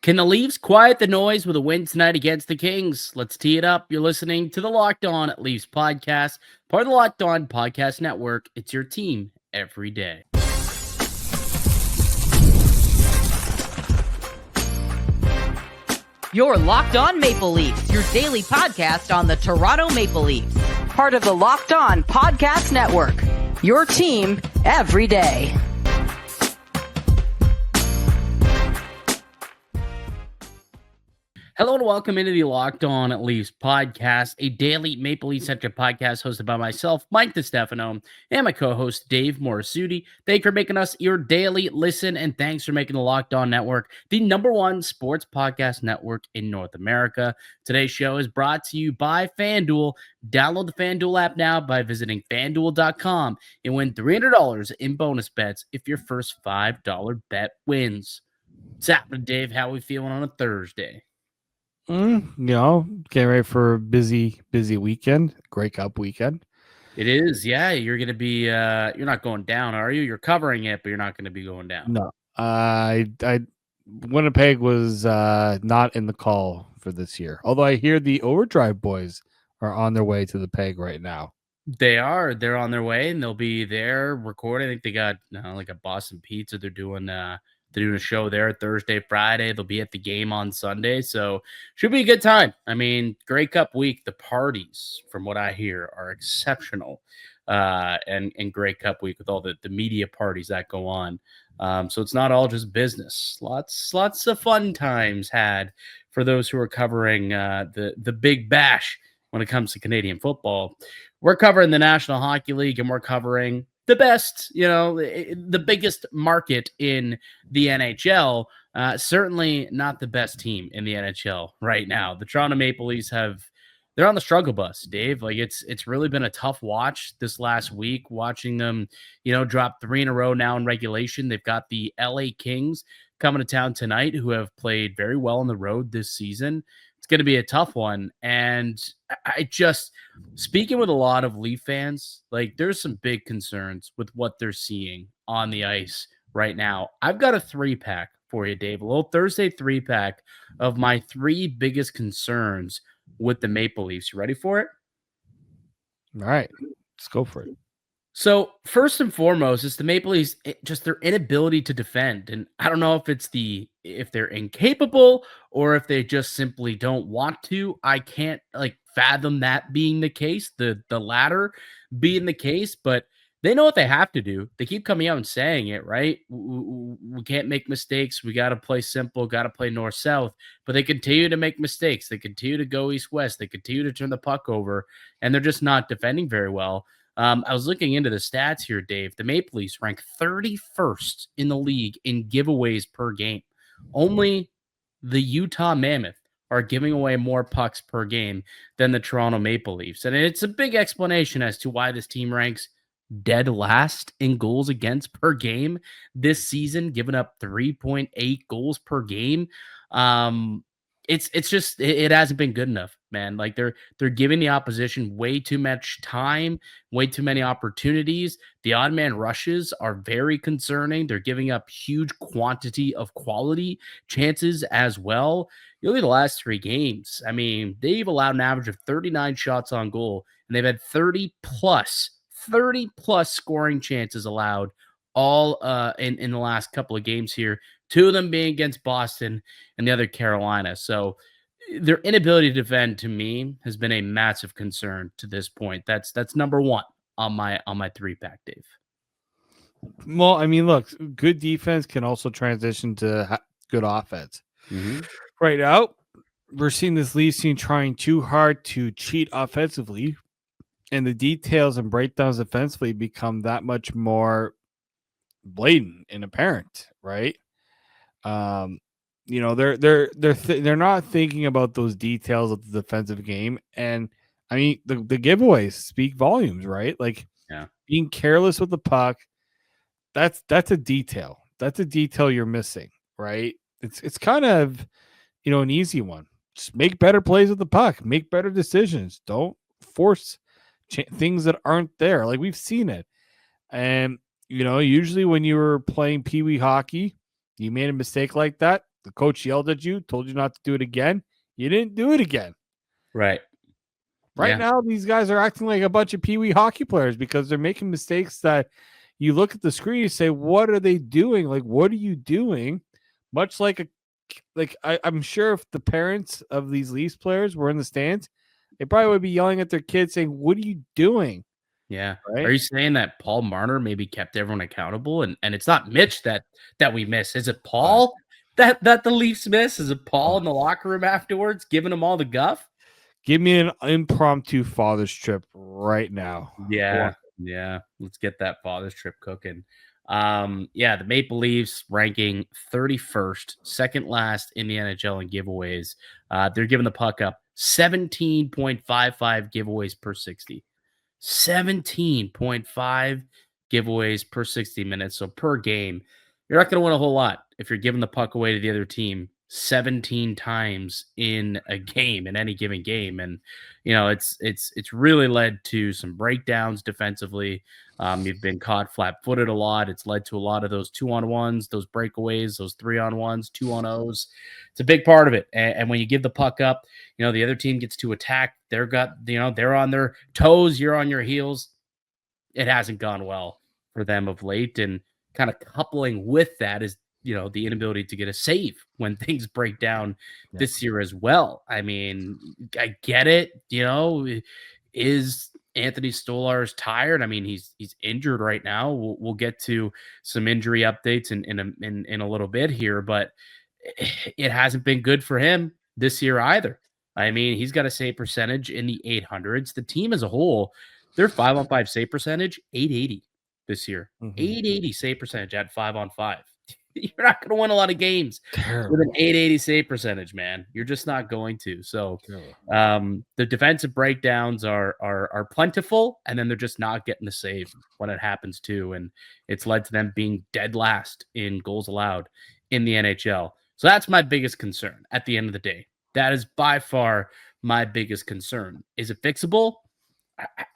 Can the Leafs quiet the noise with a win tonight against the Kings? Let's tee it up. You're listening to the Locked On Leafs podcast, part of the Locked On Podcast Network. It's your team every day. You're Locked On Maple Leafs, your daily podcast on the Toronto Maple Leafs. Part of the Locked On Podcast Network, your team every day. Hello and welcome into the Locked On Leafs podcast, a daily Maple Leafs-centric podcast hosted by myself, Mike DiStefano, and my co-host, Dave Morassutti. Thanks for making us your daily listen, and thanks for making the Locked On Network the #1 sports podcast network in North America. Today's show is brought to you by FanDuel. Download the FanDuel app now by visiting FanDuel.com and win $300 in bonus bets if your first $5 bet wins. What's happening, Dave? How are we feeling on a Thursday? Getting ready for a busy weekend, Grey Cup weekend. It is, yeah. You're going to be, you're not going down, are you? You're covering it, but you're not going to be going down. No, Winnipeg was not in the call for this year. Although I hear the Overdrive boys are on their way to the Peg right now. They're on their way, and they'll be there recording. I think they got like a Boston Pizza. They're doing a show there Thursday, Friday. They'll be at the game on Sunday. So should be a good time. I mean, Grey Cup week, the parties, from what I hear, are exceptional. And Grey Cup week with all the media parties that go on. So it's not all just business. Lots of fun times had for those who are covering the Big Bash when it comes to Canadian football. We're covering the National Hockey League, and we're covering the best, the biggest market in the NHL. Certainly not the best team in the NHL right now. The Toronto Maple Leafs they're on the struggle bus, Dave. Like it's really been a tough watch this last week, watching them, drop 3 in a row now in regulation. They've got the LA Kings coming to town tonight, who have played very well on the road this season. It's going to be a tough one. And speaking with a lot of Leaf fans, like there's some big concerns with what they're seeing on the ice right now. I've got a 3-pack for you, Dave, a little Thursday 3-pack of my 3 biggest concerns with the Maple Leafs. You ready for it? All right, let's go for it. So first and foremost, it's the Maple Leafs, just their inability to defend. And I don't know if they're incapable or if they just simply don't want to. I can't fathom that being the case, the latter being the case, but they know what they have to do. They keep coming out and saying it, right? We can't make mistakes. We got to play simple, got to play north-south, but they continue to make mistakes. They continue to go east-west. They continue to turn the puck over, and they're just not defending very well. I was looking into the stats here, Dave. The Maple Leafs rank 31st in the league in giveaways per game. Only the Utah Mammoth are giving away more pucks per game than the Toronto Maple Leafs. And it's a big explanation as to why this team ranks dead last in goals against per game this season, giving up 3.8 goals per game. It's just it hasn't been good enough, man. Like they're giving the opposition way too much time, way too many opportunities. The odd man rushes are very concerning. They're giving up huge quantity of quality chances as well. You look at the last 3 games. I mean, they've allowed an average of 39 shots on goal, and they've had 30 plus scoring chances allowed all in the last couple of games here. 2 of them being against Boston and the other Carolina. So their inability to defend, to me, has been a massive concern to this point. That's number 1 on my 3-pack, Dave. Well, I mean, look, good defense can also transition to good offense. Mm-hmm. Right now, we're seeing this Leafs team trying too hard to cheat offensively, and the details and breakdowns offensively become that much more blatant and apparent, right? They're not thinking about those details of the defensive game, and I mean the giveaways speak volumes, right? Like, being careless with the puck, that's a detail. That's a detail you're missing, right? It's kind of an easy one. Just make better plays with the puck, make better decisions. Don't force things that aren't there. Like, we've seen it, and usually when you were playing Pee Wee hockey, you made a mistake like that, The coach yelled at you, told you not to do it again. You didn't do it again. Right. Right now, these guys are acting like a bunch of peewee hockey players because they're making mistakes that you look at the screen, you say, what are they doing? Like, what are you doing? Much like I'm sure if the parents of these Leafs players were in the stands, they probably would be yelling at their kids saying, what are you doing? Yeah. Right? Are you saying that Paul Marner maybe kept everyone accountable? And it's not Mitch that we miss. Is it Paul that the Leafs miss? Is it Paul in the locker room afterwards giving them all the guff? Give me an impromptu father's trip right now. Yeah. Yeah. Let's get that father's trip cooking. The Maple Leafs ranking 31st, second last in the NHL in giveaways. They're giving the puck up 17.55 giveaways per 60. 17.5 giveaways per 60 minutes. So per game, you're not going to win a whole lot if you're giving the puck away to the other team 17 times in a game, in any given game. And, it's really led to some breakdowns defensively. You've been caught flat-footed a lot. It's led to a lot of those 2-on-1s, those breakaways, those 3-on-1s, 2-on-0s. It's a big part of it. And when you give the puck up, the other team gets to attack. They're on their toes. You're on your heels. It hasn't gone well for them of late. And kind of coupling with that is, the inability to get a save when things break down this year as well. I mean, I get it. Is Anthony Stolarz tired? I mean, he's injured right now. We'll get to some injury updates in a little bit here, but it hasn't been good for him this year either. I mean, he's got a save percentage in the 800s. The team as a whole, their 5-on-5 save percentage, 880 this year. 880 save percentage at 5-on-5. You're not going to win a lot of games with an 880 save percentage, man. You're just not going to. So the defensive breakdowns are plentiful, and then they're just not getting the save when it happens too. And it's led to them being dead last in goals allowed in the NHL. So that's my biggest concern at the end of the day. That is by far my biggest concern. Is it fixable?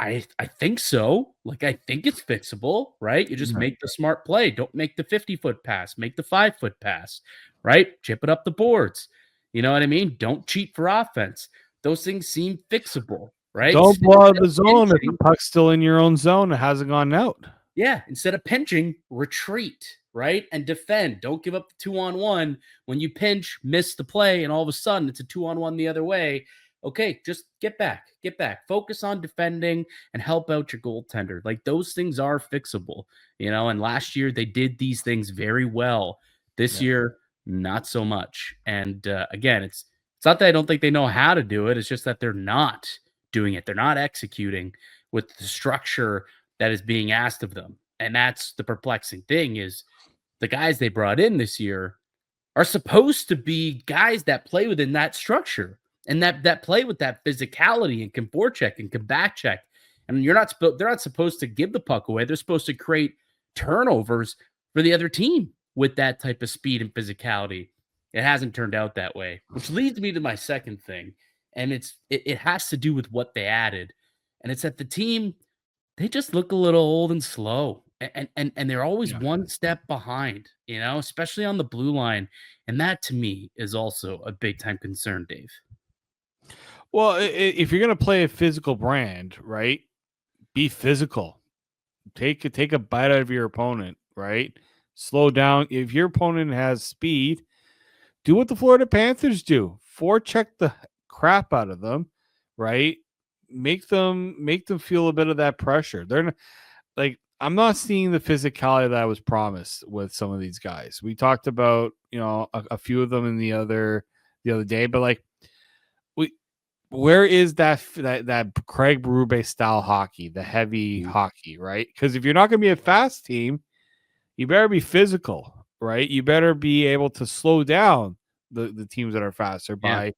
I think so. Like, I think it's fixable, right? You just make the smart play. Don't make the 50-foot pass. Make the 5-foot pass, right? Chip it up the boards. You know what I mean? Don't cheat for offense. Those things seem fixable, right? Don't blow out the zone if the puck's still in your own zone. It hasn't gone out. Yeah. Instead of pinching, retreat, right? And defend. Don't give up the 2-on-1. When you pinch, miss the play, and all of a sudden it's a 2-on-1 the other way. Okay, just get back. Focus on defending and help out your goaltender. Like, those things are fixable, and last year they did these things very well. This year, not so much. And again, it's not that I don't think they know how to do it. It's just that they're not doing it. They're not executing with the structure that is being asked of them. And that's the perplexing thing, is the guys they brought in this year are supposed to be guys that play within that structure. And that play with that physicality and can forecheck and can back check. And they're not supposed to give the puck away. They're supposed to create turnovers for the other team with that type of speed and physicality. It hasn't turned out that way, which leads me to my second thing. And it has to do with what they added. And it's that the team, they just look a little old and slow. And they're always one step behind, especially on the blue line. And that, to me, is also a big time concern, Dave. Well, if you're going to play a physical brand, right, be physical. Take a bite out of your opponent, right? Slow down. If your opponent has speed, do what the Florida Panthers do. Forecheck the crap out of them, right? Make them feel a bit of that pressure. They're not, like, I'm not seeing the physicality that I was promised with some of these guys. We talked about, a few of them in the other day, but like, where is that Craig Berube style hockey, the heavy hockey, right? Because if you're not going to be a fast team, you better be physical, right? You better be able to slow down the teams that are faster by,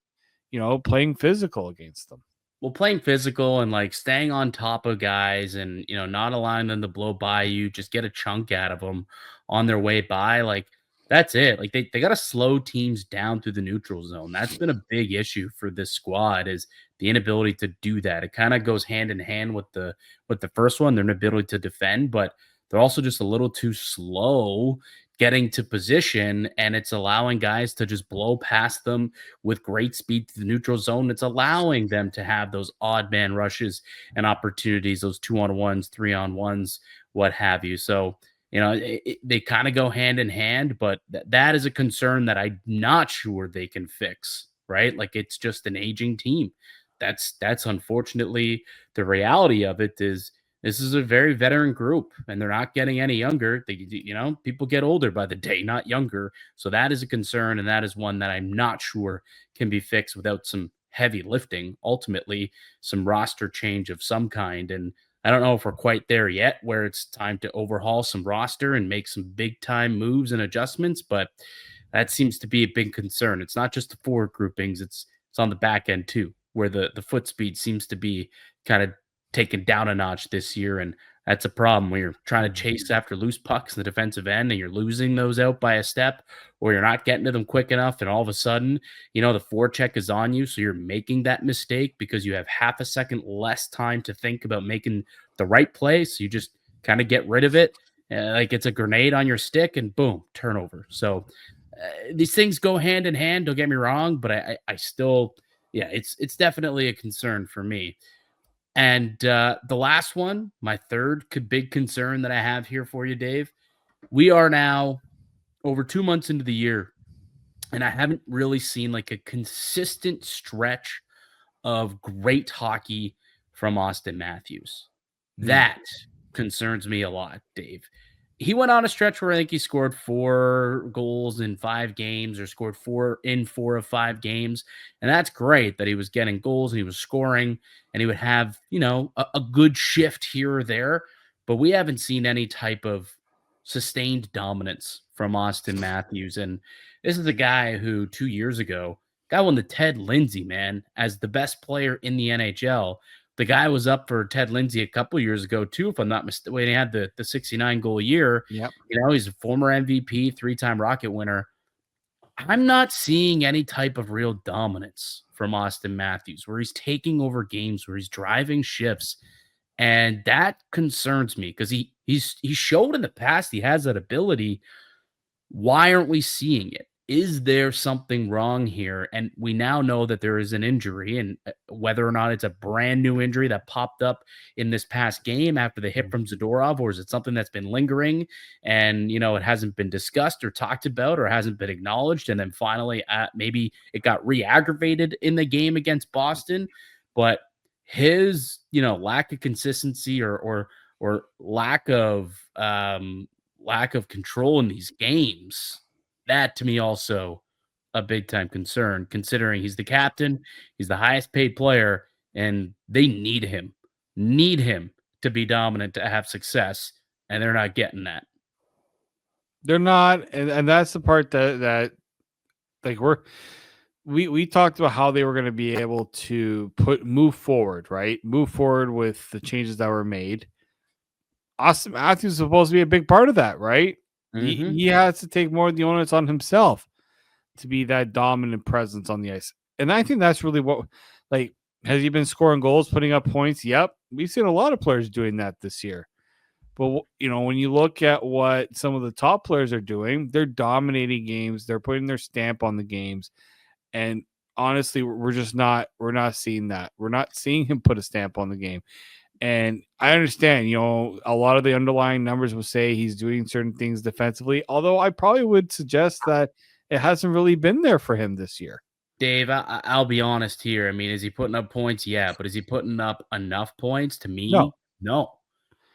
playing physical against them. Well, playing physical and like staying on top of guys and, not allowing them to blow by you, just get a chunk out of them on their way by. Like, that's it. Like, they got to slow teams down through the neutral zone. That's been a big issue for this squad, is the inability to do that. It kind of goes hand in hand with the first one, their inability to defend, but they're also just a little too slow getting to position, and it's allowing guys to just blow past them with great speed to the neutral zone. It's allowing them to have those odd man rushes and opportunities, those 2-on-1s, 3-on-1s, what have you. So, they kind of go hand in hand, but that is a concern that I'm not sure they can fix, right? Like, it's just an aging team. That's unfortunately the reality of it. Is this is a very veteran group, and they're not getting any younger. People get older by the day, not younger. So that is a concern, and that is one that I'm not sure can be fixed without some heavy lifting, ultimately some roster change of some kind. And I don't know if we're quite there yet where it's time to overhaul some roster and make some big time moves and adjustments, but that seems to be a big concern. It's not just the forward groupings, it's on the back end too, where the foot speed seems to be kind of taken down a notch this year. And that's a problem when you're trying to chase after loose pucks in the defensive end and you're losing those out by a step, or you're not getting to them quick enough. And all of a sudden, the forecheck is on you. So you're making that mistake because you have half a second less time to think about making the right play. So you just kind of get rid of it. Like it's a grenade on your stick and boom, turnover. So these things go hand in hand. Don't get me wrong, but I still, yeah, it's definitely a concern for me. And the last one, my third big concern that I have here for you, Dave, we are now over 2 months into the year, and I haven't really seen like a consistent stretch of great hockey from Auston Matthews. That concerns me a lot, Dave. He went on a stretch where I think he scored 4 goals in 5 games, or scored 4 in 4 of 5 games. And that's great that he was getting goals and he was scoring and he would have, a good shift here or there. But we haven't seen any type of sustained dominance from Auston Matthews. And this is a guy who 2 years ago, guy won the Ted Lindsay, man, as the best player in the NHL. The guy was up for Ted Lindsay a couple years ago too, if I'm not mistaken. When he had the 69 goal year, Yep. He's a former MVP, 3-time Rocket winner. I'm not seeing any type of real dominance from Auston Matthews, where he's taking over games, where he's driving shifts, and that concerns me because he showed in the past he has that ability. Why aren't we seeing it? Is there something wrong here? And we now know that there is an injury, and whether or not it's a brand new injury that popped up in this past game after the hit from Zadorov, or is it something that's been lingering and, it hasn't been discussed or talked about or hasn't been acknowledged. And then finally, maybe it got re-aggravated in the game against Boston, but his, lack of consistency or lack of control in these games, that to me also a big time concern, considering he's the captain, he's the highest paid player, and they need him to be dominant, to have success, and they're not getting that. They're not, and that's the part that like we talked about how they were going to be able to move forward with the changes that were made. Auston Matthews is supposed to be a big part of that, right? Mm-hmm. He has to take more of the onus on himself to be that dominant presence on the ice. And I think that's really what, has he been scoring goals, putting up points? Yep. We've seen a lot of players doing that this year. But, when you look at what some of the top players are doing, they're dominating games. They're putting their stamp on the games. And honestly, we're not seeing that. We're not seeing him put a stamp on the game. And I understand, a lot of the underlying numbers will say he's doing certain things defensively, although I probably would suggest that it hasn't really been there for him this year. Dave, I'll be honest here. I mean, is he putting up points? Yeah, but is he putting up enough points? To me, no.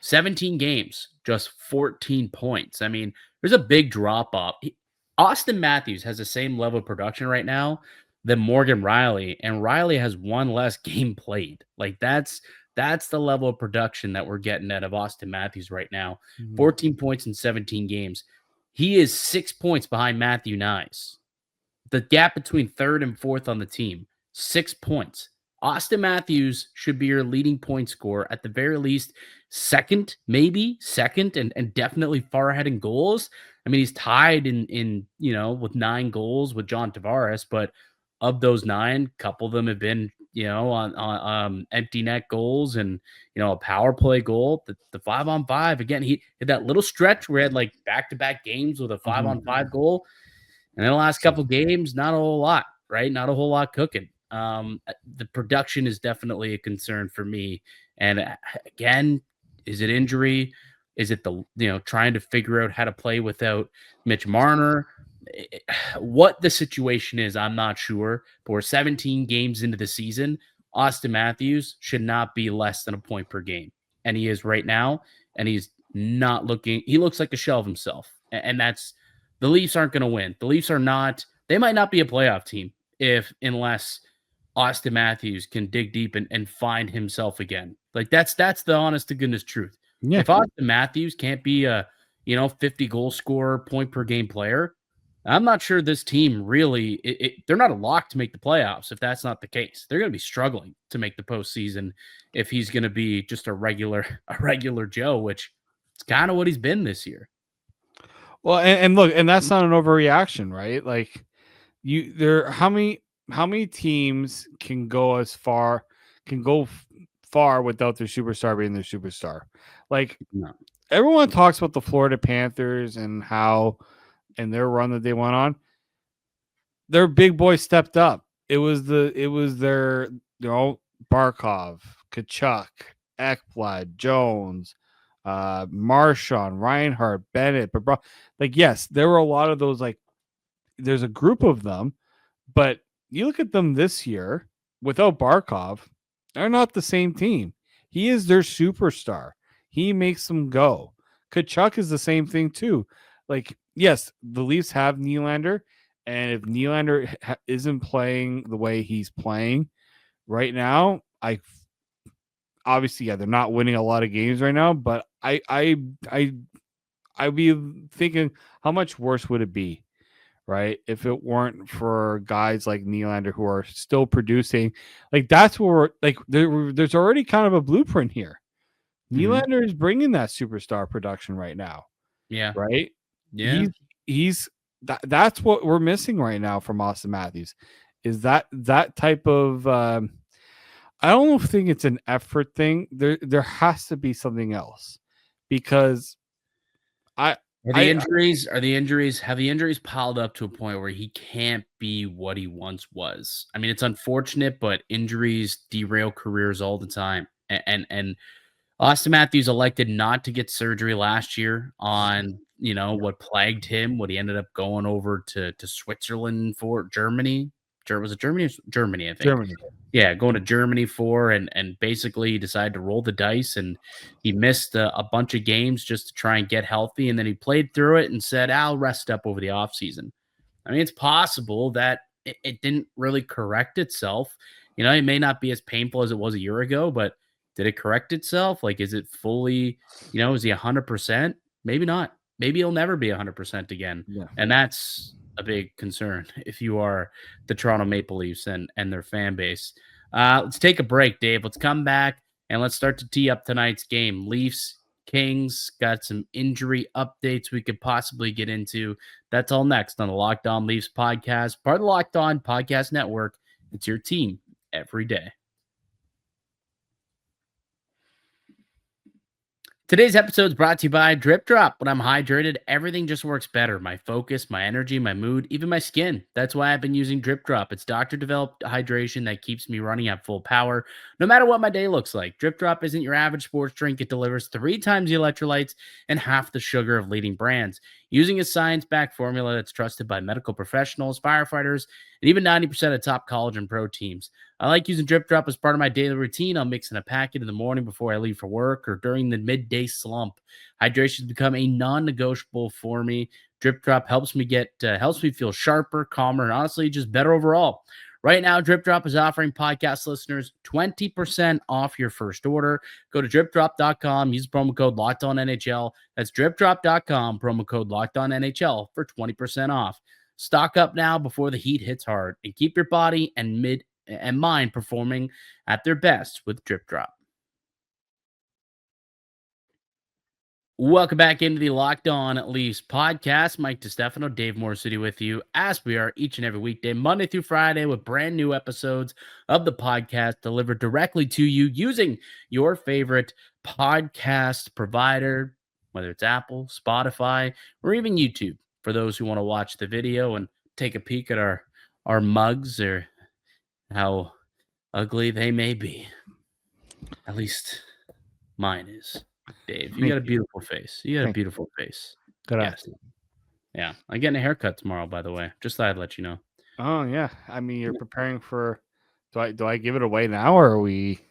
17 games, just 14 points. I mean, there's a big drop off. Auston Matthews has the same level of production right now than Morgan Rielly, and Rielly has one less game played. That's the level of production that we're getting out of Auston Matthews right now. 14 points in 17 games. He is 6 points behind Matthew Nyes. The gap between third and fourth on the team, 6 points. Auston Matthews should be your leading point scorer, at the very least second, and definitely far ahead in goals. I mean, he's tied in with 9 goals with John Tavares, but of those 9, a couple of them have been, on empty net goals and, a power play goal. The 5-on-5, again, he had that little stretch where he had like back-to-back games with a 5-on-5 goal. And in the last couple games, not a whole lot, right? Not a whole lot cooking. The production is definitely a concern for me. And again, is it injury? Is it trying to figure out how to play without Mitch Marner? What the situation is, I'm not sure. But we're 17 games into the season. Auston Matthews should not be less than a point per game. And he is right now. And he's not looking, he looks like a shell of himself. And that's, the Leafs aren't going to win. The Leafs are not, they might not be a playoff team unless Auston Matthews can dig deep and find himself again. Like that's the honest to goodness truth. Yeah. If Auston Matthews can't be a, 50 goal scorer, point per game player, I'm not sure this team really, they're not a lock to make the playoffs. If that's not the case, they're going to be struggling to make the postseason if he's going to be just a regular Joe, which it's kind of what he's been this year. Well, and look, and that's not an overreaction, right? Like how many teams can go far without their superstar being their superstar? Like everyone talks about the Florida Panthers and how and their run that they went on. Their big boys stepped up. It was their Barkov, Kachuk, Ekblad, Jones, Marchand, Reinhart, Bennett, but like, yes, there were a lot of those, like there's a group of them, but you look at them this year without Barkov, they're not the same team. He is their superstar. He makes them go. Kachuk is the same thing too. Like, yes, the Leafs have Nylander, and if Nylander isn't playing the way he's playing right now, obviously, they're not winning a lot of games right now, but I'd be thinking, how much worse would it be, right? If it weren't for guys like Nylander who are still producing, like that's where there's already kind of a blueprint here. Nylander is bringing that superstar production right now. Yeah. Right. Yeah. That's what we're missing right now from Auston Matthews, is that type of, I don't think it's an effort thing. There has to be something else, because have the injuries piled up to a point where he can't be what he once was? I mean, it's unfortunate, but injuries derail careers all the time. And Auston Matthews elected not to get surgery last year on, what plagued him, what he ended up going over to Switzerland for. Germany. Was it Germany? Germany, I think. Germany. Yeah, going to Germany for, and basically he decided to roll the dice, and he missed a bunch of games just to try and get healthy. And then he played through it and said, I'll rest up over the offseason. I mean, it's possible that it didn't really correct itself. It may not be as painful as it was a year ago, but did it correct itself? Like, is it fully, is he 100%? Maybe not. Maybe he'll never be 100% again. Yeah. And that's a big concern if you are the Toronto Maple Leafs and their fan base. Let's take a break, Dave. Let's come back and let's start to tee up tonight's game. Leafs, Kings, got some injury updates we could possibly get into. That's all next on the Locked On Leafs podcast, part of the Locked On Podcast Network. It's your team every day. Today's episode is brought to you by DripDrop. When I'm hydrated, everything just works better. My focus, my energy, my mood, even my skin. That's why I've been using DripDrop. It's doctor-developed hydration that keeps me running at full power, no matter what my day looks like. DripDrop isn't your average sports drink. It delivers 3 times the electrolytes and half the sugar of leading brands, using a science-backed formula that's trusted by medical professionals, firefighters, and even 90% of top college and pro teams. I like using DripDrop as part of my daily routine. I'll mix in a packet in the morning before I leave for work or during the midday slump. Hydration has become a non-negotiable for me. DripDrop helps me feel sharper, calmer, and honestly just better overall. Right now, DripDrop is offering podcast listeners 20% off your first order. Go to DripDrop.com, use promo code LOCKEDONNHL. That's DripDrop.com, promo code LOCKEDONNHL for 20% off. Stock up now before the heat hits hard, and keep your body and mind performing at their best with DripDrop. Welcome back into the Locked On Leafs podcast. Mike DiStefano, Dave Morassutti with you, as we are each and every weekday, Monday through Friday, with brand new episodes of the podcast delivered directly to you using your favorite podcast provider, whether it's Apple, Spotify, or even YouTube, for those who want to watch the video and take a peek at our mugs or how ugly they may be. At least mine is. Dave, you got a beautiful face. You got a beautiful face. Good. Yes. Yeah. I'm getting a haircut tomorrow, by the way. Just thought I'd let you know. Oh yeah. I mean, you're preparing for. Do I give it away now, or are we?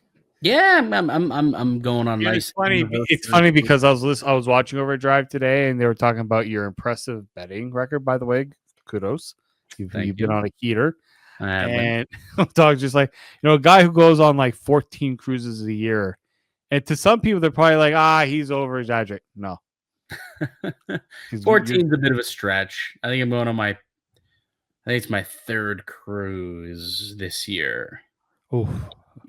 Yeah, I'm going on nice. It's funny because I was watching Overdrive today, and they were talking about your impressive betting record. By the way, kudos. You've been on a heater. And dog's just like, a guy who goes on like 14 cruises a year. And to some people, they're probably like, he's over exaggerating. No. 14 is a bit of a stretch. I think I'm going on I think it's my third cruise this year. Oh,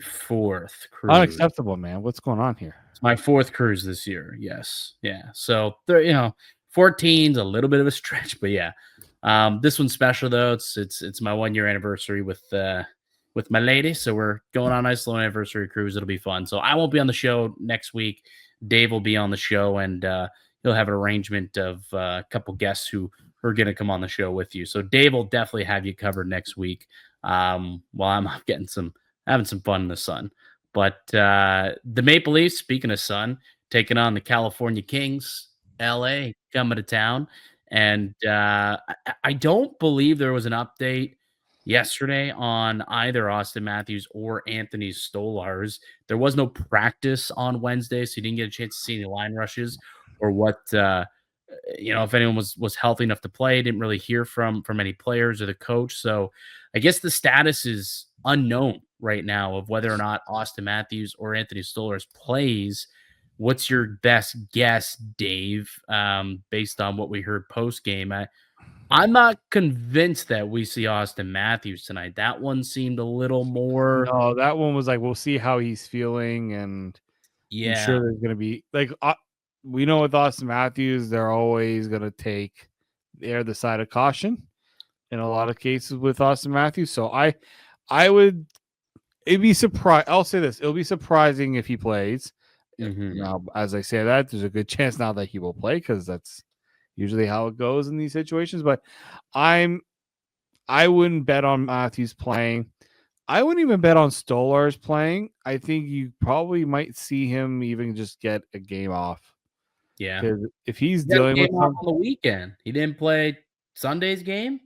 fourth cruise. Unacceptable, man. What's going on here? It's my fourth cruise this year. Yes. Yeah. So, 14's a little bit of a stretch, but yeah. This one's special though. It's my 1 year anniversary with my lady. So we're going on a nice little anniversary cruise. It'll be fun. So I won't be on the show next week. Dave will be on the show, and he'll have an arrangement of a couple guests who are going to come on the show with you. So Dave will definitely have you covered next week. While I'm having some fun in the sun. But the Maple Leafs, speaking of sun, taking on the California Kings, LA coming to town. And I don't believe there was an update yesterday on either Auston Matthews or Anthony Stolarz. There was no practice on Wednesday, so you didn't get a chance to see any line rushes or what, if anyone was healthy enough to play. Didn't really hear from any players or the coach. So I guess the status is unknown right now of whether or not Auston Matthews or Anthony Stolarz plays. What's your best guess, Dave, based on what we heard post-game? I'm not convinced that we see Auston Matthews tonight. That one seemed a little more. No, that one was like, we'll see how he's feeling. And I'm sure there's going to be like, we know with Auston Matthews, they're always going to err the side of caution in a lot of cases with Auston Matthews. So it'd be surprised. I'll say this. It'll be surprising if he plays. Mm-hmm. Now, as I say that, there's a good chance now that he will play, because that's usually how it goes in these situations. But I wouldn't bet on Matthews playing. I wouldn't even bet on Stolarz playing. I think you probably might see him even just get a game off. Yeah. Because if he's dealing with on the weekend, he didn't play Sunday's game.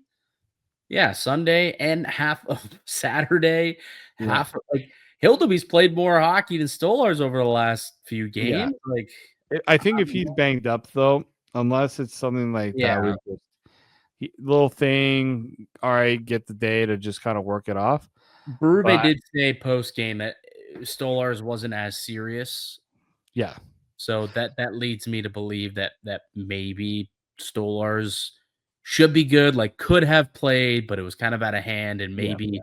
Yeah, Sunday and half of Saturday. Half like Hildeby's played more hockey than Stolarz over the last few games. Yeah. Like, I think if he's banged up though, unless it's something like that, little thing. All right, get the day to just kind of work it off. Berube did say post game that Stolarz wasn't as serious. Yeah. So that leads me to believe that maybe Stolarz should be good, like could have played, but it was kind of out of hand, and maybe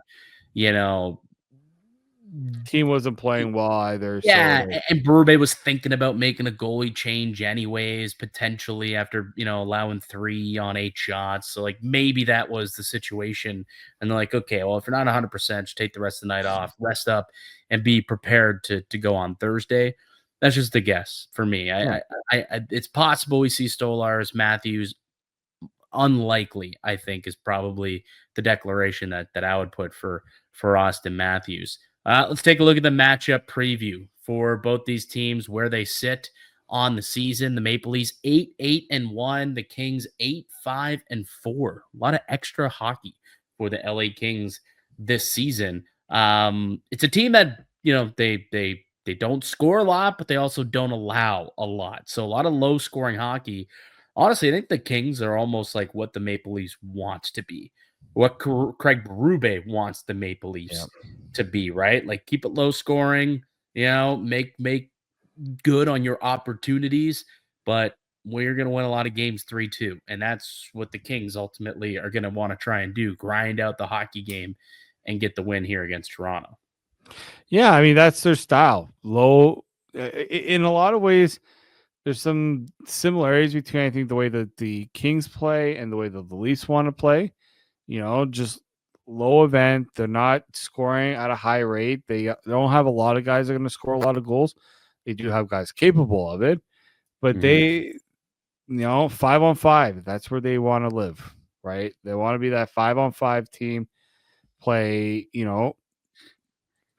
team wasn't playing well either. Yeah, so. And Berube was thinking about making a goalie change anyways, potentially after allowing 3 on 8 shots. So like maybe that was the situation, and they're like, okay, well if you're not 100%, just take the rest of the night off, rest up, and be prepared to go on Thursday. That's just a guess for me. I it's possible we see Stolarz, Matthews. Unlikely, I think, is probably the declaration that I would put for Auston Matthews. Let's take a look at the matchup preview for both these teams, where they sit on the season. The Maple Leafs 8-8-1, the Kings 8-5-4. A lot of extra hockey for the LA Kings this season. It's a team that they don't score a lot, but they also don't allow a lot. So a lot of low scoring hockey. Honestly, I think the Kings are almost like what the Maple Leafs wants to be, what Craig Berube wants the Maple Leafs to be, right? Like keep it low scoring, make good on your opportunities, but we're going to win a lot of games 3-2. And that's what the Kings ultimately are going to want to try and do, grind out the hockey game and get the win here against Toronto. Yeah, I mean, that's their style. Low, in a lot of ways, there's some similarities between, I think, the way that the Kings play and the way that the Leafs want to play. Just low event. They're not scoring at a high rate. They don't have a lot of guys that are going to score a lot of goals. They do have guys capable of it, but they, 5-on-5, that's where they want to live, right? They want to be that 5-on-5 team, play,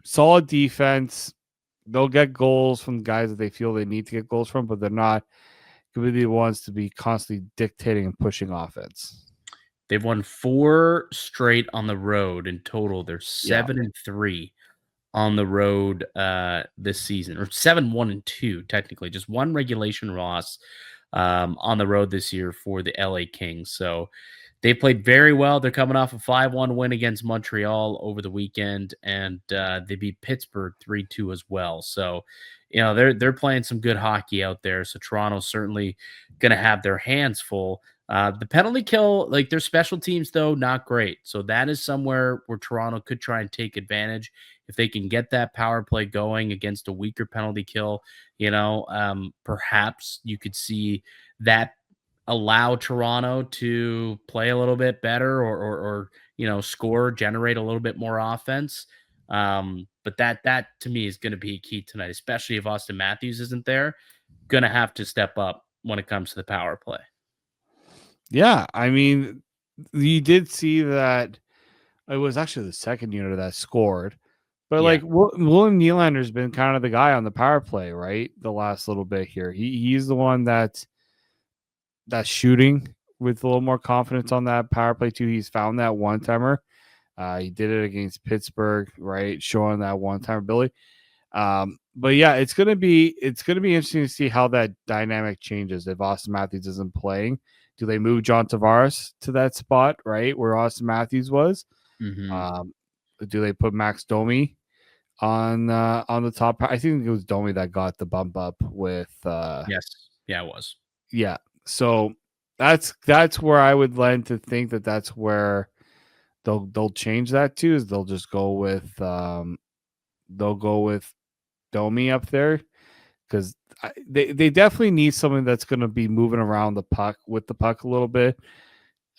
solid defense. They'll get goals from guys that they feel they need to get goals from, but they're not going to be the ones to be constantly dictating and pushing offense. They've won 4 straight on the road. In total, they're 7-3 on the road this season, or 7-1-2 technically. Just one regulation loss on the road this year for the LA Kings. So they played very well. They're coming off a 5-1 win against Montreal over the weekend, and they beat Pittsburgh 3-2 as well. So, they're playing some good hockey out there. So Toronto's certainly going to have their hands full. The penalty kill, like their special teams, though, not great. So that is somewhere where Toronto could try and take advantage if they can get that power play going against a weaker penalty kill. Perhaps you could see that allow Toronto to play a little bit better or score, generate a little bit more offense. But that to me is going to be key tonight, especially if Auston Matthews isn't there. Going to have to step up when it comes to the power play. Yeah, I mean, you did see that it was actually the second unit that scored, but William Nylander has been kind of the guy on the power play, right? The last little bit here, he's the one that's shooting with a little more confidence on that power play too. He's found that one timer. He did it against Pittsburgh, right? Showing that one timer ability. But yeah, it's gonna be interesting to see how that dynamic changes if Auston Matthews isn't playing. Do they move John Tavares to that spot, right, where Auston Matthews was? Mm-hmm. Do they put Max Domi on the top? I think it was Domi that got the bump up with. Yes, yeah, it was. Yeah, so that's where I would lend to think that that's where they'll change that to. Is they'll just go with Domi up there, because they definitely need someone that's going to be moving around the puck with the puck a little bit.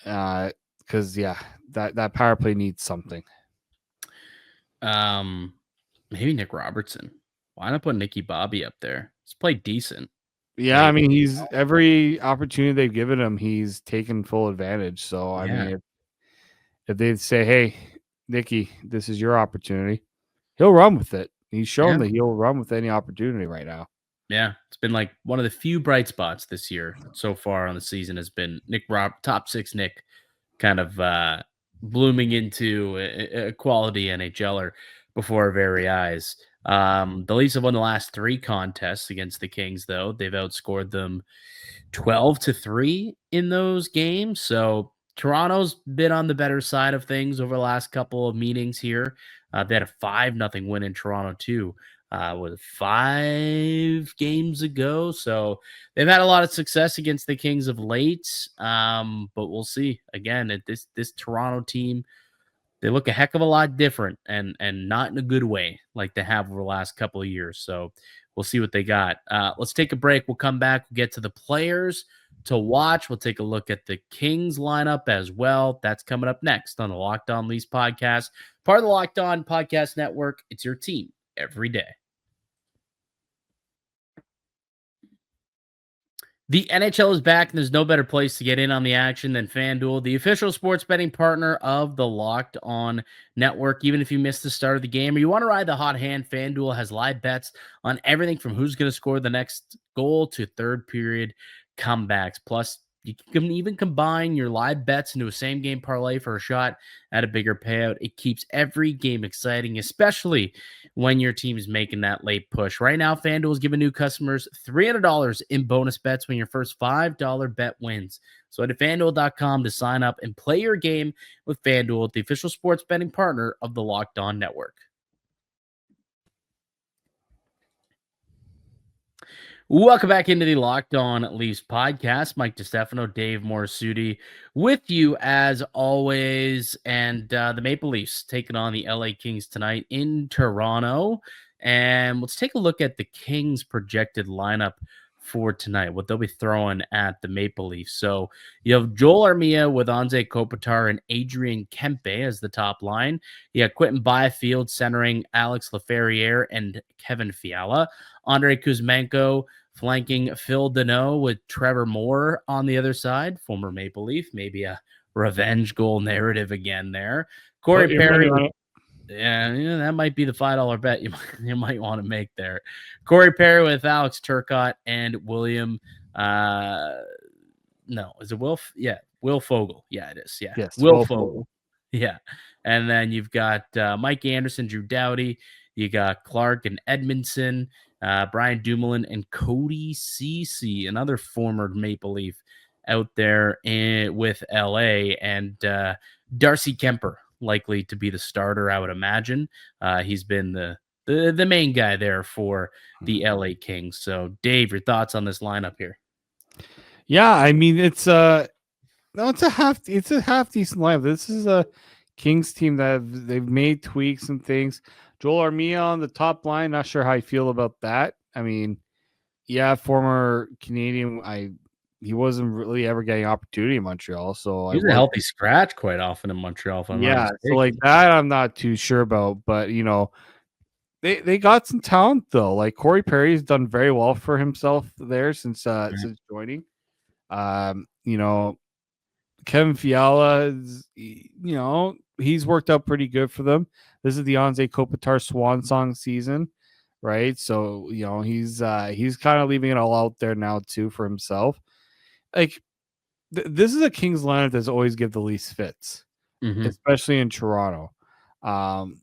Because that power play needs something. Maybe Nick Robertson. Why not put Nicky Bobby up there? He's played decent. Yeah, I mean, he's every opportunity they've given him, he's taken full advantage. So I mean, if they say, "Hey, Nicky, this is your opportunity," he'll run with it. He's shown that he'll run with any opportunity right now. Yeah, it's been like one of the few bright spots this year so far on the season has been top 6 Nick kind of blooming into a quality NHLer before our very eyes. The Leafs have won the last 3 contests against the Kings, though. They've outscored them 12-3 in those games. So Toronto's been on the better side of things over the last couple of meetings here. They had a 5-0 win in Toronto, too. Was 5 games ago. So they've had a lot of success against the Kings of late. But we'll see. Again, this Toronto team, they look a heck of a lot different and not in a good way like they have over the last couple of years. So we'll see what they got. Let's take a break. We'll come back. We'll get to the players to watch. We'll take a look at the Kings lineup as well. That's coming up next on the Locked On Leafs podcast, part of the Locked On Podcast Network. It's your team every day. The NHL is back, and there's no better place to get in on the action than FanDuel, the official sports betting partner of the Locked On Network. Even if you missed the start of the game or you want to ride the hot hand, FanDuel has live bets on everything from who's going to score the next goal to third period comebacks. Plus, you can even combine your live bets into a same-game parlay for a shot at a bigger payout. It keeps every game exciting, especially when your team is making that late push. Right now, FanDuel is giving new customers $300 in bonus bets when your first $5 bet wins. So head to FanDuel.com to sign up and play your game with FanDuel, the official sports betting partner of the Locked On Network. Welcome back into the Locked On Leafs podcast. Mike DiStefano, Dave Morassutti with you as always. And the Maple Leafs taking on the LA Kings tonight in Toronto. And let's take a look at the Kings' projected lineup for tonight, what they'll be throwing at the Maple Leafs. So you have Joel Armia with Anze Kopitar and Adrian Kempe as the top line. You got Quentin Byfield centering Alex Laferriere and Kevin Fiala. Andre Kuzmenko flanking Phil Deneau with Trevor Moore on the other side, former Maple Leaf. Maybe a revenge goal narrative again there. Corey Perry. Yeah, that might be the $5 bet you might want to make there. Corey Perry with Alex Turcotte and William. No, is it Will? Yeah, Will Fogle. Yeah, it is. Yeah, yes, Will Fogle. Yeah, and then you've got Mike Anderson, Drew Doughty. You got Clark and Edmondson, Brian Dumoulin, and Cody Ceci, another former Maple Leaf out there with LA, and Darcy Kemper likely to be the starter, I would imagine. He's been the main guy there for the LA Kings. So, Dave, your thoughts on this lineup here? Yeah, I mean it's a half decent lineup. This is a Kings team that they've made tweaks and things. Joel Armia on the top line. Not sure how I feel about that. I mean, yeah, former Canadian. He wasn't really ever getting opportunity in Montreal, so he's a healthy scratch quite often in Montreal. Yeah, so like that, I'm not too sure about. But they got some talent though. Like Corey Perry's done very well for himself there since joining. Kevin Fiala, he's worked out pretty good for them. This is the Anze Kopitar swan song season, right? So he's kind of leaving it all out there now too for himself. Like this is a Kings lineup that's always give the least fits, especially in Toronto.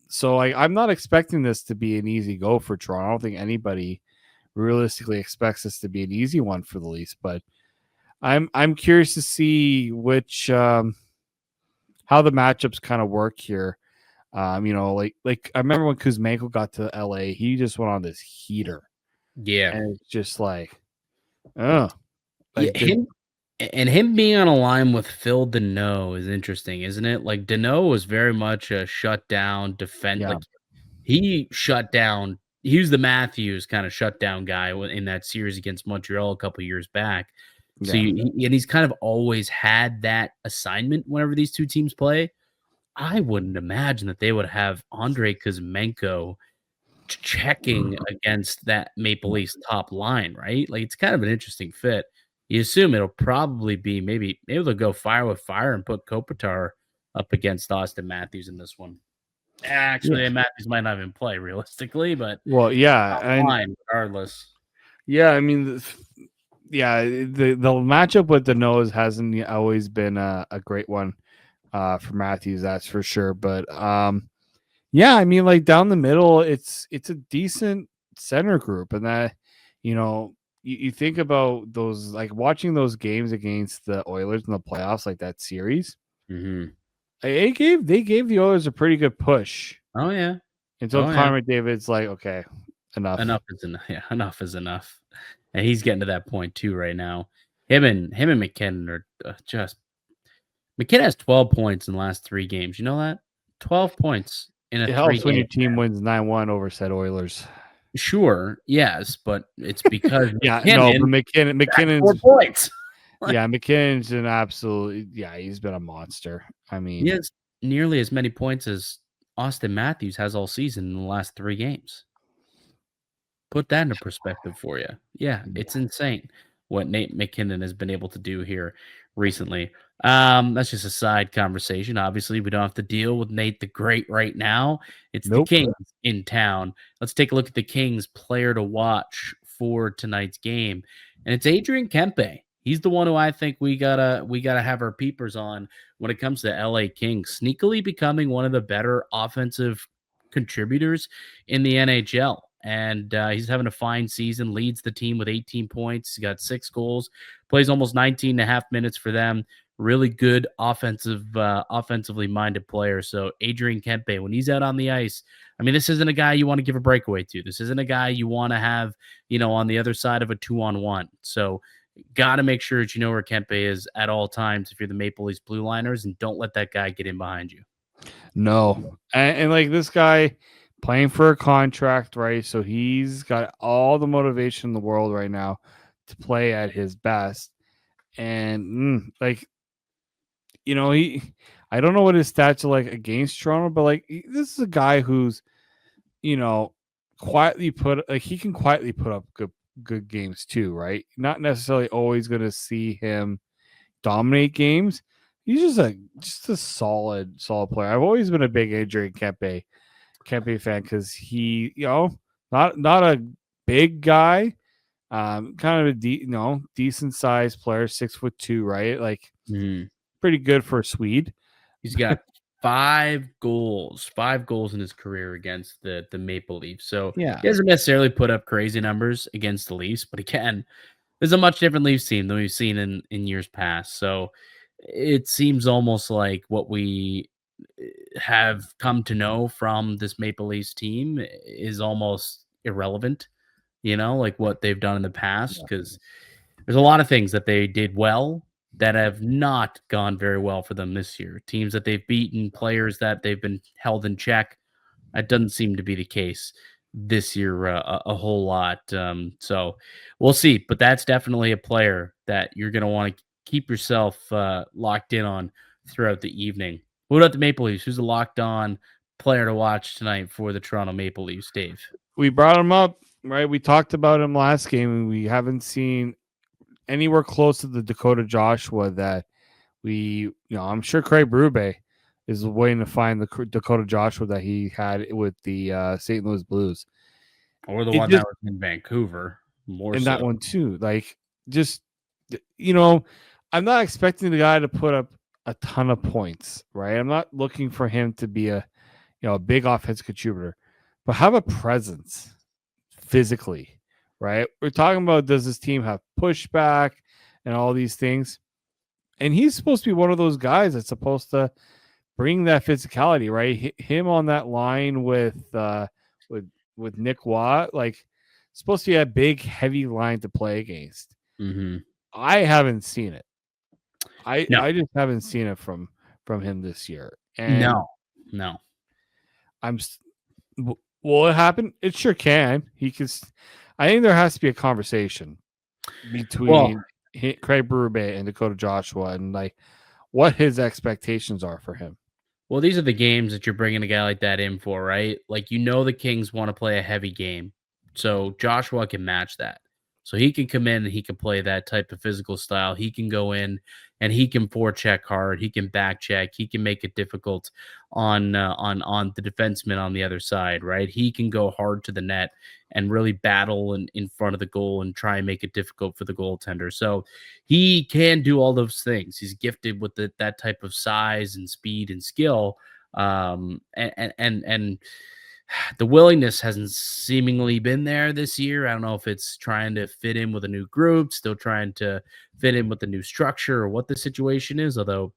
So I'm not expecting this to be an easy go for Toronto. I don't think anybody realistically expects this to be an easy one for the Leafs, but I'm curious to see which how the matchups kind of work here. Like I remember when Kuzmenko got to LA, he just went on this heater. Yeah, and it's just like, him being on a line with Phil Deneau is interesting, isn't it? Like Deneau was very much a shutdown defense. Yeah. Like he shut down. He was the Matthews kind of shutdown guy in that series against Montreal a couple years back. So and he's kind of always had that assignment whenever these two teams play. I wouldn't imagine that they would have Andre Kuzmenko checking against that Maple Leafs top line, right? Like it's kind of an interesting fit. You assume it'll probably be maybe they'll go fire with fire and put Kopitar up against Auston Matthews in this one. Actually, Matthews might not even play realistically, but fine regardless. Yeah, I mean, the matchup with the nose hasn't always been a great one for Matthews, that's for sure. But I mean, like down the middle, it's a decent center group, and that you think about those, like watching those games against the Oilers in the playoffs, like that series. They gave the Oilers a pretty good push. Oh yeah, until Connor McDavid's like, okay, enough. Enough is enough. Yeah, enough is enough. And he's getting to that point too right now. Him and McKinnon are just. McKinnon has 12 points in the last 3 games. You know that? 12 points in a 3 helps when your team wins 9-1 over said Oilers. Sure, yes, but it's because McKinnon's 4 points. McKinnon's an absolute he's been a monster. I mean, he has nearly as many points as Auston Matthews has all season in the last 3 games. Put that into perspective for you. Yeah, it's insane what Nate McKinnon has been able to do here recently. That's just a side conversation. Obviously, we don't have to deal with Nate the Great right now. It's the Kings in town. Let's take a look at the Kings player to watch for tonight's game. And it's Adrian Kempe. He's the one who I think we gotta have our peepers on when it comes to LA Kings, sneakily becoming one of the better offensive contributors in the NHL. And he's having a fine season, leads the team with 18 points. He's got 6 goals, plays almost 19 and a half minutes for them. Really good offensively minded player. So Adrian Kempe, when he's out on the ice, I mean, this isn't a guy you want to give a breakaway to. This isn't a guy you want to have, on the other side of a 2-on-1. So got to make sure that you know where Kempe is at all times if you're the Maple Leafs Blue Liners, and don't let that guy get in behind you. No. And like this guy playing for a contract, right? So he's got all the motivation in the world right now to play at his best. And I don't know what his stats are like against Toronto, but this is a guy who's, quietly he can quietly put up good games too, right? Not necessarily always going to see him dominate games. He's just a solid player. I've always been a big Adrian Kempe fan because he, not a big guy, kind of a decent sized player, 6'2", right? Pretty good for a Swede. He's got 5 goals in his career against the Maple Leafs. So Yeah, he hasn't necessarily put up crazy numbers against the Leafs, but again, there's a much different Leafs team than we've seen in years past. So it seems almost like what we have come to know from this Maple Leafs team is almost irrelevant, like what they've done in the past, because there's a lot of things that they did well that have not gone very well for them this year. Teams that they've beaten, players that they've been held in check. That doesn't seem to be the case this year a whole lot. So we'll see. But that's definitely a player that you're going to want to keep yourself locked in on throughout the evening. What about the Maple Leafs? Who's a locked on player to watch tonight for the Toronto Maple Leafs, Dave? We brought him up, right? We talked about him last game, and we haven't seen anywhere close to the Dakota Joshua that I'm sure Craig Berube is waiting to find the Dakota Joshua that he had with the St. Louis Blues. Or the one that was in Vancouver. That one too. I'm not expecting the guy to put up a ton of points, right? I'm not looking for him to be a big offensive contributor, but have a presence physically. Right? We're talking about, does this team have pushback and all these things? And he's supposed to be one of those guys that's supposed to bring that physicality, right? Him on that line with Nick Watt, supposed to be a big, heavy line to play against. Mm-hmm. I haven't seen it. I just haven't seen it from him this year. And no. Will it happen? It sure can. I think there has to be a conversation between Craig Berube and Dakota Joshua and what his expectations are for him. Well, these are the games that you're bringing a guy like that in for, right? The Kings want to play a heavy game. So Joshua can match that. So he can come in and he can play that type of physical style. He can go in and he can forecheck hard. He can back check. He can make it difficult on the defenseman on the other side, right? He can go hard to the net and really battle in front of the goal and try and make it difficult for the goaltender. So he can do all those things. He's gifted with that type of size and speed and skill. And the willingness hasn't seemingly been there this year. I don't know if it's trying to fit in with a new group, still trying to fit in with the new structure, or what the situation is, although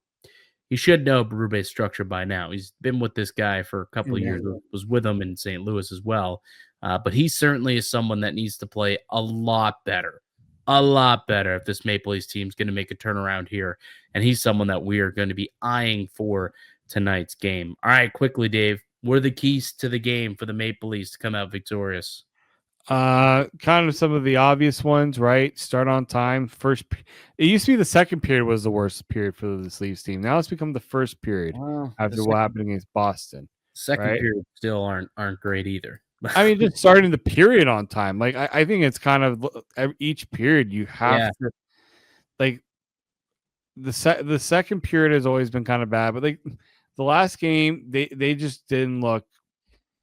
he should know Berube's structure by now. He's been with this guy for a couple of years, was with him in St. Louis as well. But he certainly is someone that needs to play a lot better if this Maple Leafs team's going to make a turnaround here. And he's someone that we are going to be eyeing for tonight's game. All right, quickly, Dave. What are the keys to the game for the Maple Leafs to come out victorious? Kind of some of the obvious ones, right? Start on time. It used to be the second period was the worst period for the Leafs team. Now it's become the first period after what happened against Boston. Second period still aren't great either. I mean, just starting the period on time. I think it's kind of each period you have to the second period has always been kind of bad, but the last game they just didn't look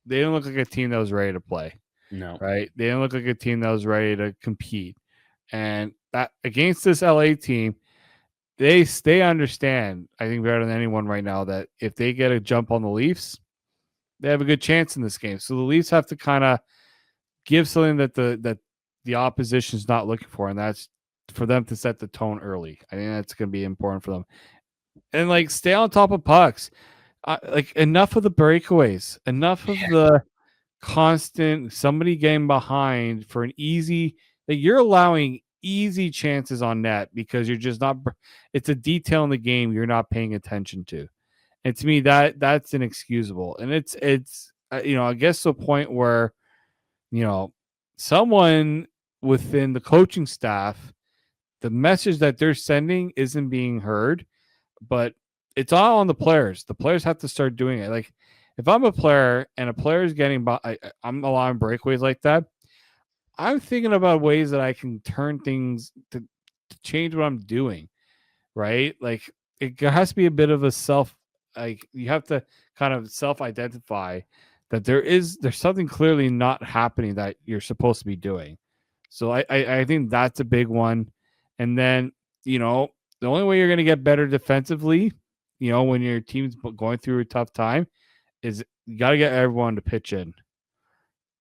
like a team that was ready to play. No. Right? They didn't look like a team that was ready to compete. And that against this LA team, they understand, I think better than anyone right now, that if they get a jump on the Leafs, they have a good chance in this game. So the Leafs have to kind of give something that the opposition is not looking for, and that's for them to set the tone early. I think that's going to be important for them. And stay on top of pucks. Enough of the breakaways, enough of the constant somebody getting behind for an easy. You're allowing easy chances on net because you're just not. It's a detail in the game you're not paying attention to, and to me that's inexcusable. And it's I guess to a point where someone within the coaching staff, the message that they're sending isn't being heard, but it's all on the players. The players have to start doing it. Like if I'm a player and a player is getting by, I'm allowing breakaways like that. I'm thinking about ways that I can turn things to change what I'm doing, right? Like it has to be a bit of a like you have to kind of self-identify that there's something clearly not happening that you're supposed to be doing. So I think that's a big one. And then, the only way you're going to get better defensively, when your team's going through a tough time is you got to get everyone to pitch in.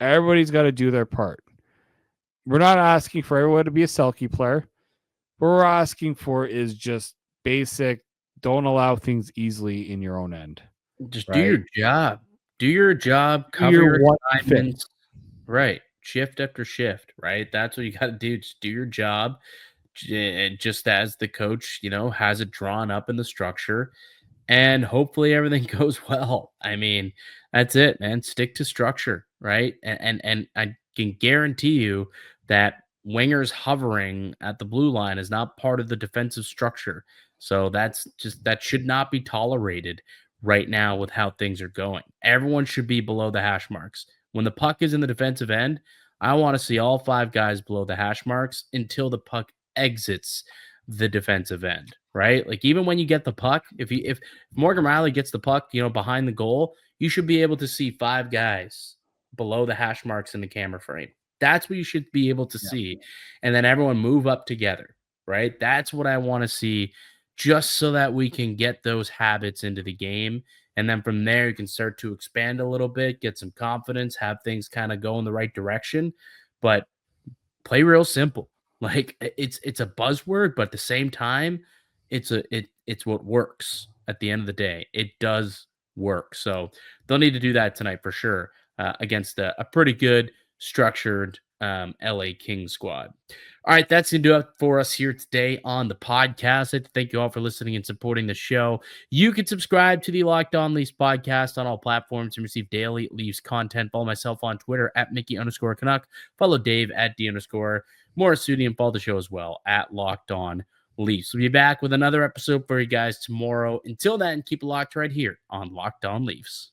Everybody's got to do their part. We're not asking for everyone to be a Selke player. What we're asking for is just basic, don't allow things easily in your own end. Just right? Do your job. Do your job. Cover your assignments. Right. Shift after shift, right? That's what you got to do. Just do your job. Just as the coach, has it drawn up in the structure. And hopefully everything goes well. I mean, that's it, man. Stick to structure, right? And I can guarantee you that wingers hovering at the blue line is not part of the defensive structure. So that should not be tolerated right now with how things are going. Everyone should be below the hash marks. When the puck is in the defensive end, I want to see all 5 guys below the hash marks until the puck exits the defensive end, right? Like even when you get the puck, if Morgan Rielly gets the puck, behind the goal, you should be able to see 5 guys below the hash marks in the camera frame. That's what you should be able to see. And then everyone move up together, right? That's what I want to see, just so that we can get those habits into the game. And then from there, you can start to expand a little bit, get some confidence, have things kind of go in the right direction, but play real simple. Like it's a buzzword, but at the same time, it's what works at the end of the day. It does work. So they'll need to do that tonight for sure against a pretty good structured LA Kings squad. All right, that's going to do it for us here today on the podcast. I'd like to thank you all for listening and supporting the show. You can subscribe to the Locked On Leafs podcast on all platforms and receive daily Leafs content. Follow myself on Twitter at Mickey_Canuck. Follow Dave at D_Morassutti, and follow the show as well at Locked On Leafs. We'll be back with another episode for you guys tomorrow. Until then, keep it locked right here on Locked On Leafs.